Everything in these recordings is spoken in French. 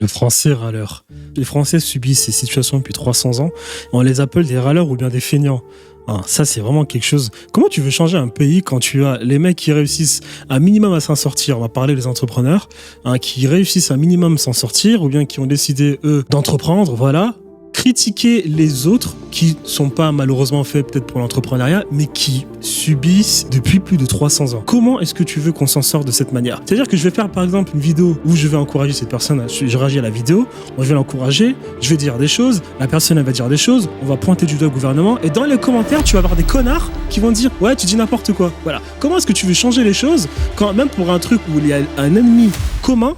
Le français râleur. Les Français subissent ces situations depuis 300 ans. On les appelle des râleurs ou bien des feignants. Ah, ça, c'est vraiment quelque chose. Comment tu veux changer un pays quand tu as les mecs qui réussissent un minimum à s'en sortir? On va parler des entrepreneurs, hein, qui réussissent un minimum à s'en sortir ou bien qui ont décidé, eux, d'entreprendre, voilà. Critiquer les autres qui sont pas malheureusement faits peut-être pour l'entrepreneuriat, mais qui subissent depuis plus de 300 ans. Comment est-ce que tu veux qu'on s'en sorte de cette manière? C'est-à-dire que je vais faire par exemple une vidéo où je vais encourager cette personne, je réagis à la vidéo, je vais l'encourager, je vais dire des choses, la personne elle va dire des choses, on va pointer du doigt au gouvernement, et dans les commentaires tu vas avoir des connards qui vont dire ouais tu dis n'importe quoi. Voilà. Comment est-ce que tu veux changer les choses quand même pour un truc où il y a un ennemi commun,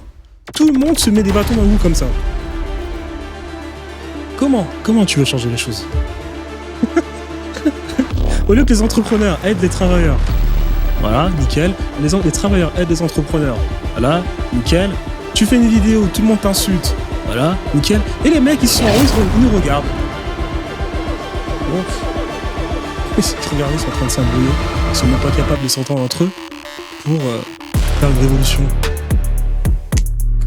tout le monde se met des bâtons dans le cou comme ça? Comment tu veux changer les choses? Au lieu que les entrepreneurs aident les travailleurs, voilà, nickel. Les travailleurs aident les entrepreneurs, voilà, nickel. Tu fais une vidéo, tout le monde t'insulte, voilà, nickel. Et les mecs, ils sont en haut, ils nous regardent. Bon. Regardez, ils sont en train de s'embrouiller. Ils sont même pas capables de s'entendre entre eux pour faire une révolution.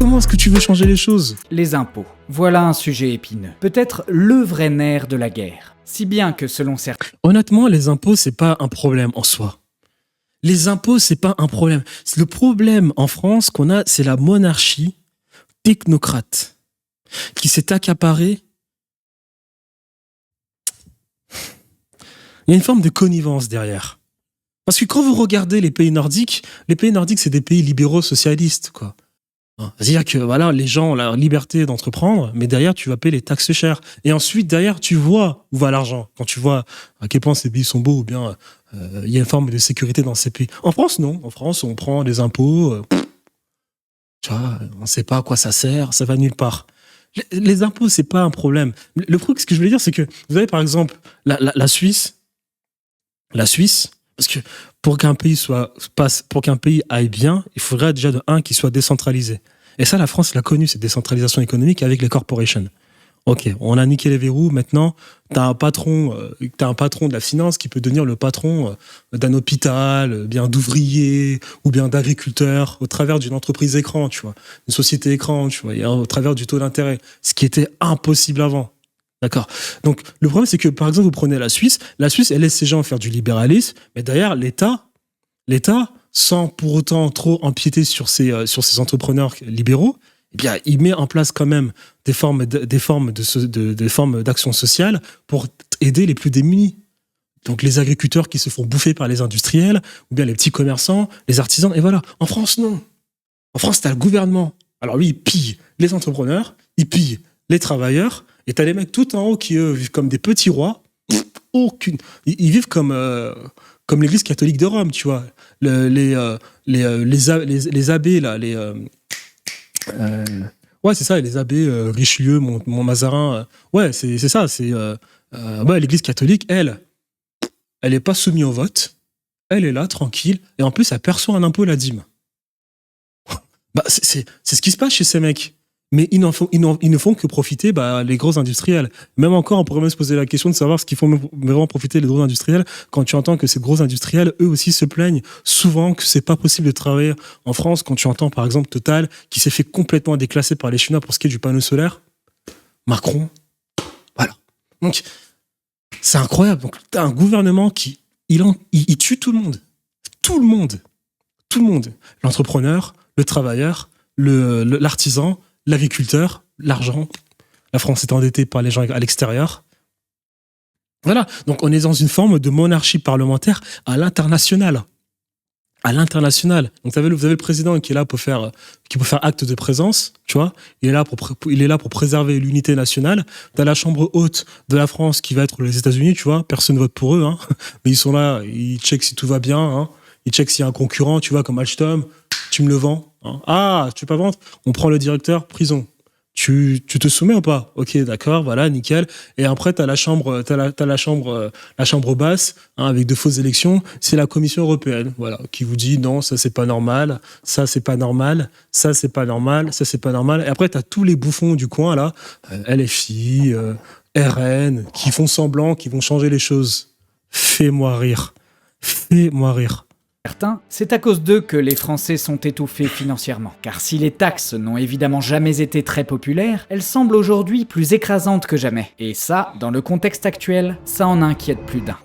Comment est-ce que tu veux changer les choses? Les impôts. Voilà un sujet épineux. Peut-être le vrai nerf de la guerre. Si bien que selon certains... Honnêtement, les impôts, c'est pas un problème en soi. Les impôts, c'est pas un problème. Le problème en France qu'on a, c'est la monarchie technocrate qui s'est accaparée. Il y a une forme de connivence derrière. Parce que quand vous regardez les pays nordiques, c'est des pays libéraux socialistes, quoi. C'est-à-dire que voilà, les gens ont la liberté d'entreprendre, mais derrière, tu vas payer les taxes chères. Et ensuite, derrière, tu vois où va l'argent. Quand tu vois à quel point ces pays sont beaux ou bien il y a une forme de sécurité dans ces pays. En France, non. En France, on prend des impôts. Tu vois, on ne sait pas à quoi ça sert, ça va nulle part. Les impôts, c'est pas un problème. Le truc, ce que je voulais dire, c'est que vous avez par exemple la Suisse. La Suisse, parce que pour qu'un pays aille bien, il faudrait déjà de un qu'il soit décentralisé. Et ça, la France l'a connu, cette décentralisation économique avec les corporations. Ok, on a niqué les verrous. Maintenant, t'as un patron de la finance qui peut devenir le patron d'un hôpital, bien d'ouvriers ou bien d'agriculteurs au travers d'une entreprise écran, tu vois, une société écran, tu vois, et au travers du taux d'intérêt, ce qui était impossible avant. D'accord. Donc, le problème, c'est que, par exemple, vous prenez la Suisse, elle laisse ses gens faire du libéralisme, mais derrière, l'État, sans pour autant trop empiéter sur ces entrepreneurs libéraux, eh bien, il met en place quand même des formes d'action sociale pour aider les plus démunis. Donc, les agriculteurs qui se font bouffer par les industriels, ou bien les petits commerçants, les artisans, et voilà. En France, non. En France, t'as le gouvernement. Alors lui, il pille les entrepreneurs, il pille les travailleurs, et t'as les mecs tout en haut qui, eux, vivent comme des petits rois. Ils vivent comme l'église catholique de Rome, tu vois. Les abbés, là, ouais, c'est ça, les abbés Richelieu, Montmazarin. Ouais, c'est ça. Ouais, l'église catholique, elle est pas soumise au vote. Elle est là, tranquille. Et en plus, elle perçoit un impôt, la dîme. Bah, c'est ce qui se passe chez ces mecs. Mais ils ne font que profiter les gros industriels. Même encore, on pourrait même se poser la question de savoir ce qu'ils font vraiment profiter les gros industriels quand tu entends que ces gros industriels, eux aussi, se plaignent souvent que c'est pas possible de travailler en France. Quand tu entends, par exemple, Total, qui s'est fait complètement déclasser par les Chinois pour ce qui est du panneau solaire. Macron. Voilà. Donc, c'est incroyable. Donc, t'as un gouvernement qui, il tue tout le monde. Tout le monde. Tout le monde. L'entrepreneur, le travailleur, l'artisan, l'agriculteur, l'argent. La France est endettée par les gens à l'extérieur. Voilà. Donc, on est dans une forme de monarchie parlementaire à l'international. À l'international. Donc, vous avez le président qui est là qui peut faire acte de présence, tu vois. Il est là pour préserver l'unité nationale. T'as la chambre haute de la France qui va être les États-Unis, tu vois. Personne ne vote pour eux, hein. Mais ils sont là, ils checkent si tout va bien, hein. Ils checkent s'il y a un concurrent, tu vois, comme Alstom. Tu me le vends, hein. Ah, tu peux pas vendre? On prend le directeur, prison. Tu te soumets ou pas? Ok, d'accord, voilà, nickel. Et après, t'as la chambre basse, hein, avec de fausses élections. C'est la Commission européenne, voilà, qui vous dit non, ça c'est pas normal, ça c'est pas normal, ça c'est pas normal, ça c'est pas normal. Et après, t'as tous les bouffons du coin là, LFI, RN, qui font semblant, qui vont changer les choses. Fais-moi rire. certains, c'est à cause d'eux que les Français sont étouffés financièrement. Car si les taxes n'ont évidemment jamais été très populaires, elles semblent aujourd'hui plus écrasantes que jamais. Et ça, dans le contexte actuel, ça en inquiète plus d'un.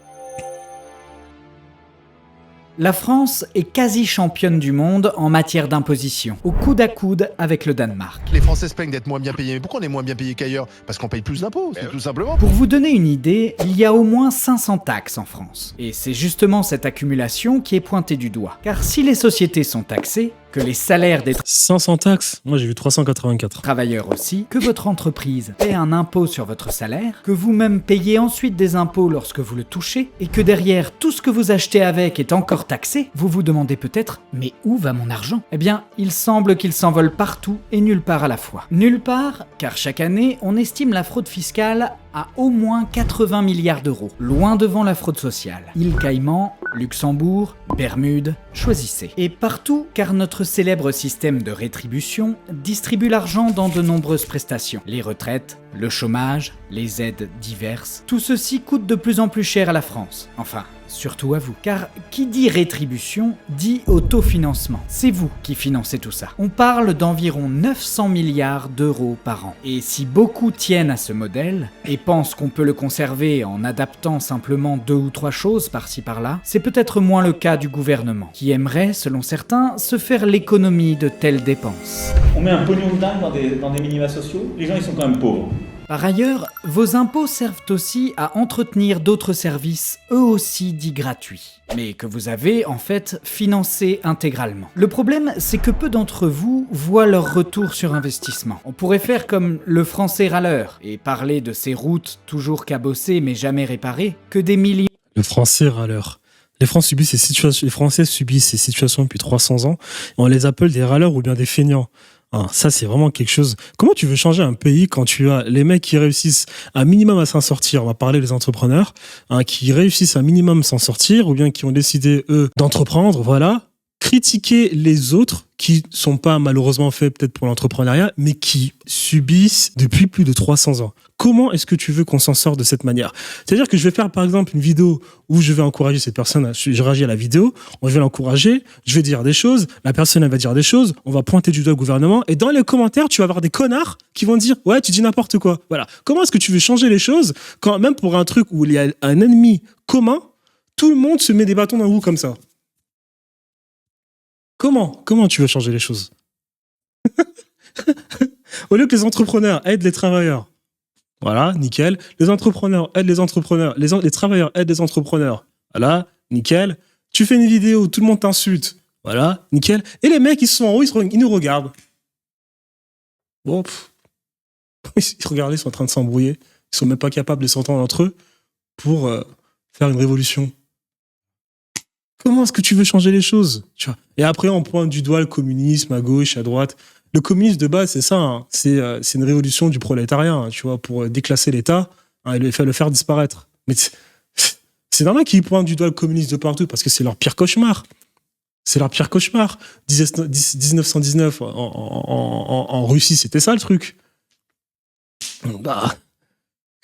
La France est quasi championne du monde en matière d'imposition, au coude à coude avec le Danemark. Les Français se plaignent d'être moins bien payés. Mais pourquoi on est moins bien payés qu'ailleurs? Parce qu'on paye plus d'impôts, c'est tout simplement. Pour vous donner une idée, il y a au moins 500 taxes en France. Et c'est justement cette accumulation qui est pointée du doigt. Car si les sociétés sont taxées, que les salaires des 500 taxes. Moi, j'ai vu 384. travailleurs aussi, que votre entreprise paie un impôt sur votre salaire, que vous-même payez ensuite des impôts lorsque vous le touchez, et que derrière tout ce que vous achetez avec est encore taxé, vous vous demandez peut-être « mais où va mon argent ?» Eh bien, il semble qu'il s'envole partout et nulle part à la fois. Nulle part, car chaque année, on estime la fraude fiscale à au moins 80 milliards d'euros, loin devant la fraude sociale. Îles Caïmans, Luxembourg, Bermudes, choisissez. Et partout, car notre célèbre système de rétribution distribue l'argent dans de nombreuses prestations. Les retraites, le chômage, les aides diverses, tout ceci coûte de plus en plus cher à la France. Enfin, surtout à vous. Car qui dit rétribution dit autofinancement. C'est vous qui financez tout ça. On parle d'environ 900 milliards d'euros par an. Et si beaucoup tiennent à ce modèle et pensent qu'on peut le conserver en adaptant simplement 2 ou 3 choses par-ci par-là, c'est peut-être moins le cas du gouvernement, qui aimerait, selon certains, se faire l'économie de telles dépenses. On met un pognon de dingue dans des minima sociaux, les gens ils sont quand même pauvres. Par ailleurs, vos impôts servent aussi à entretenir d'autres services, eux aussi dits gratuits, mais que vous avez en fait financés intégralement. Le problème, c'est que peu d'entre vous voient leur retour sur investissement. On pourrait faire comme le français râleur et parler de ces routes toujours cabossées mais jamais réparées, que des millions. Le français râleur. Les Français subissent ces situations depuis 300 ans. On les appelle des râleurs ou bien des feignants. Ah, ça, c'est vraiment quelque chose. Comment tu veux changer un pays quand tu as les mecs qui réussissent un minimum à s'en sortir? On va parler des entrepreneurs, hein, qui réussissent un minimum à s'en sortir ou bien qui ont décidé, eux, d'entreprendre, voilà. Critiquer les autres qui sont pas malheureusement faits peut-être pour l'entrepreneuriat, mais qui subissent depuis plus de 300 ans. Comment est-ce que tu veux qu'on s'en sorte de cette manière? C'est-à-dire que je vais faire par exemple une vidéo où je vais encourager cette personne, je réagis à la vidéo, je vais l'encourager, je vais dire des choses, la personne elle va dire des choses, on va pointer du doigt le gouvernement, et dans les commentaires, tu vas avoir des connards qui vont dire « Ouais, tu dis n'importe quoi ». Voilà. Comment est-ce que tu veux changer les choses quand même pour un truc où il y a un ennemi commun, tout le monde se met des bâtons dans le cou comme ça? Comment tu veux changer les choses? Au lieu que les entrepreneurs aident les travailleurs, voilà, nickel. Les entrepreneurs aident les entrepreneurs, les travailleurs aident les entrepreneurs, voilà, nickel. Tu fais une vidéo, tout le monde t'insulte, voilà, nickel. Et les mecs, ils sont en haut, ils nous regardent. Bon, ils regardent, ils sont en train de s'embrouiller. Ils sont même pas capables de s'entendre entre eux pour faire une révolution. Comment est-ce que tu veux changer les choses, tu vois? Et après, on pointe du doigt le communisme à gauche, à droite. Le communisme de base, c'est ça. Hein. C'est une révolution du prolétariat, hein, tu vois, pour déclasser l'État, hein, et le faire disparaître. Mais c'est normal qu'ils pointent du doigt le communisme de partout parce que c'est leur pire cauchemar. C'est leur pire cauchemar. 1919 en Russie, c'était ça le truc. Bah,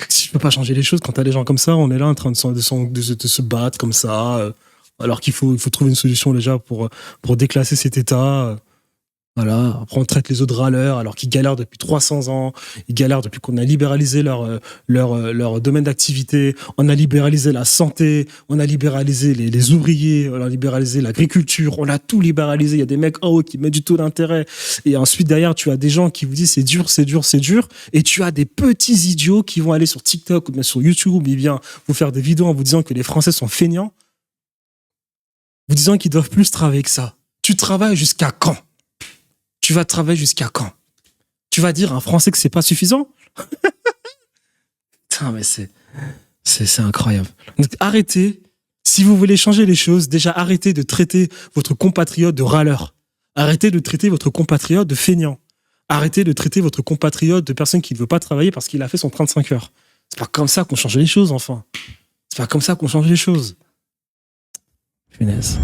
si je peux pas changer les choses quand t'as des gens comme ça, on est là en train de se battre comme ça. Alors qu'il faut trouver une solution déjà pour déclasser cet État. Voilà. Après, on traite les autres râleurs alors qu'ils galèrent depuis 300 ans. Ils galèrent depuis qu'on a libéralisé leur domaine d'activité. On a libéralisé la santé. On a libéralisé les ouvriers. On a libéralisé l'agriculture. On a tout libéralisé. Il y a des mecs en haut qui mettent du taux d'intérêt. Et ensuite, derrière, tu as des gens qui vous disent c'est dur, c'est dur, c'est dur. Et tu as des petits idiots qui vont aller sur TikTok ou bien sur YouTube et bien vous faire des vidéos en vous disant que les Français sont feignants. Vous disant qu'ils doivent plus travailler que ça. Tu travailles jusqu'à quand? Tu vas travailler jusqu'à quand? Tu vas dire à un Français que c'est pas suffisant? Putain, mais c'est incroyable. Donc, arrêtez. Si vous voulez changer les choses, déjà arrêtez de traiter votre compatriote de râleur. Arrêtez de traiter votre compatriote de feignant. Arrêtez de traiter votre compatriote de personne qui ne veut pas travailler parce qu'il a fait son 35 heures. C'est pas comme ça qu'on change les choses, enfin. C'est pas comme ça qu'on change les choses. Punaise.